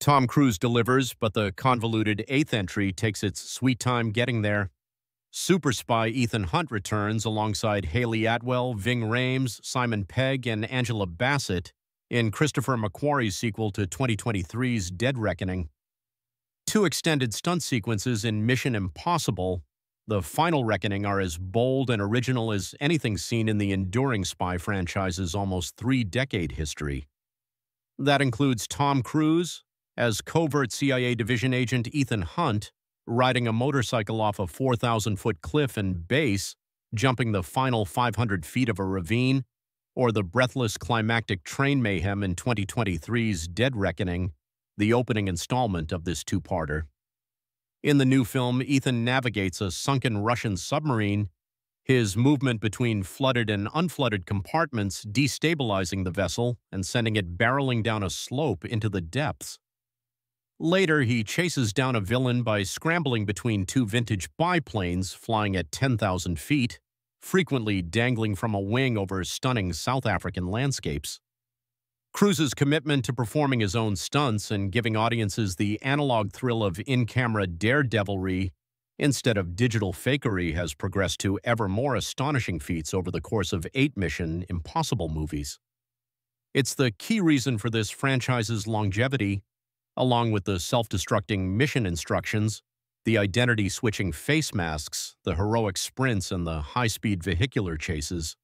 Tom Cruise delivers, but the convoluted eighth entry takes its sweet time getting there. Super spy Ethan Hunt returns alongside Haley Atwell, Ving Rhames, Simon Pegg, and Angela Bassett in Christopher McQuarrie's sequel to 2023's Dead Reckoning. Two extended stunt sequences in Mission Impossible, the final reckoning, are as bold and original as anything seen in the enduring spy franchise's almost three-decade history. That includes Tom Cruise as covert CIA division agent Ethan Hunt, riding a motorcycle off a 4,000-foot cliff and base, jumping the final 500 feet of a ravine, or the breathless climactic train mayhem in 2023's Dead Reckoning, the opening installment of this two-parter. In the new film, Ethan navigates a sunken Russian submarine, his movement between flooded and unflooded compartments destabilizing the vessel and sending it barreling down a slope into the depths. Later, he chases down a villain by scrambling between two vintage biplanes flying at 10,000 feet, frequently dangling from a wing over stunning South African landscapes. Cruise's commitment to performing his own stunts and giving audiences the analog thrill of in-camera daredevilry instead of digital fakery has progressed to ever more astonishing feats over the course of 8 Mission Impossible movies. It's the key reason for this franchise's longevity, along with the self-destructing mission instructions, the identity-switching face masks, the heroic sprints, and the high-speed vehicular chases.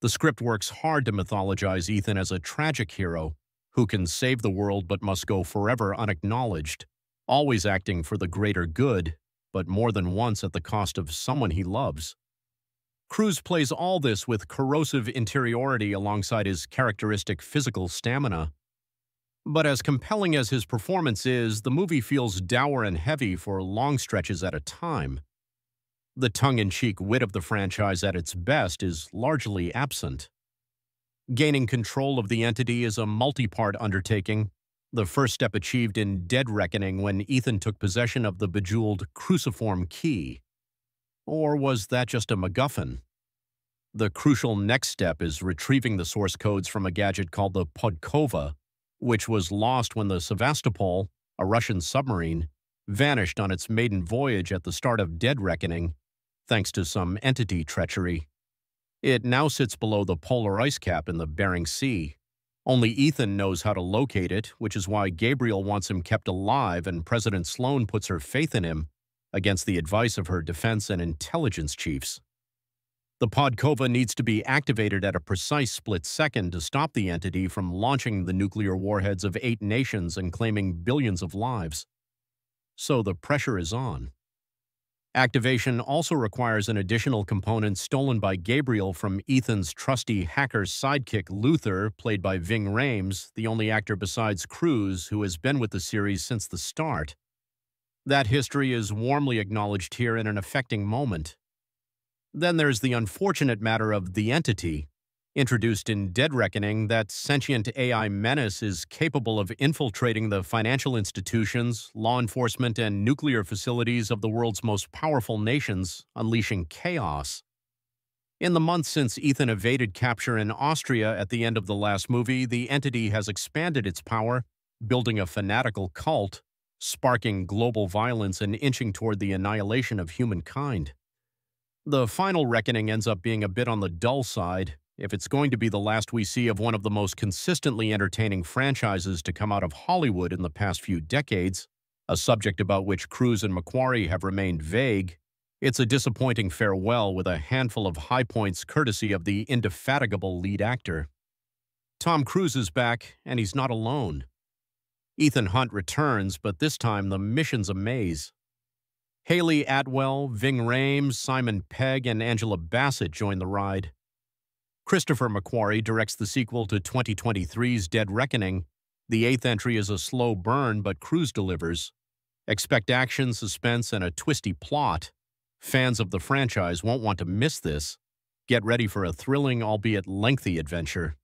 The script works hard to mythologize Ethan as a tragic hero who can save the world but must go forever unacknowledged, always acting for the greater good, but more than once at the cost of someone he loves. Cruise plays all this with corrosive interiority alongside his characteristic physical stamina. But as compelling as his performance is, the movie feels dour and heavy for long stretches at a time. The tongue-in-cheek wit of the franchise at its best is largely absent. Gaining control of the entity is a multi-part undertaking, the first step achieved in Dead Reckoning when Ethan took possession of the bejeweled cruciform key. Or was that just a MacGuffin? The crucial next step is retrieving the source codes from a gadget called the Podkova, which was lost when the Sevastopol, a Russian submarine, vanished on its maiden voyage at the start of Dead Reckoning, thanks to some entity treachery. It now sits below the polar ice cap in the Bering Sea. Only Ethan knows how to locate it, which is why Gabriel wants him kept alive and President Sloan puts her faith in him, against the advice of her defense and intelligence chiefs. The Podkova needs to be activated at a precise split second to stop the entity from launching the nuclear warheads of 8 nations and claiming billions of lives. So the pressure is on. Activation also requires an additional component stolen by Gabriel from Ethan's trusty hacker sidekick Luther, played by Ving Rhames, the only actor besides Cruise who has been with the series since the start. That history is warmly acknowledged here in an affecting moment. Then there's the unfortunate matter of the entity. Introduced in Dead Reckoning, that sentient AI menace is capable of infiltrating the financial institutions, law enforcement, and nuclear facilities of the world's most powerful nations, unleashing chaos. In the months since Ethan evaded capture in Austria at the end of the last movie, the entity has expanded its power, building a fanatical cult, sparking global violence and inching toward the annihilation of humankind. The final reckoning ends up being a bit on the dull side, if it's going to be the last we see of one of the most consistently entertaining franchises to come out of Hollywood in the past few decades, a subject about which Cruise and McQuarrie have remained vague. It's a disappointing farewell with a handful of high points courtesy of the indefatigable lead actor. Tom Cruise is back, and he's not alone. Ethan Hunt returns, but this time the mission's a maze. Haley Atwell, Ving Rhames, Simon Pegg, and Angela Bassett join the ride. Christopher McQuarrie directs the sequel to 2023's Dead Reckoning. The 8th entry is a slow burn, but Cruise delivers. Expect action, suspense, and a twisty plot. Fans of the franchise won't want to miss this. Get ready for a thrilling, albeit lengthy, adventure.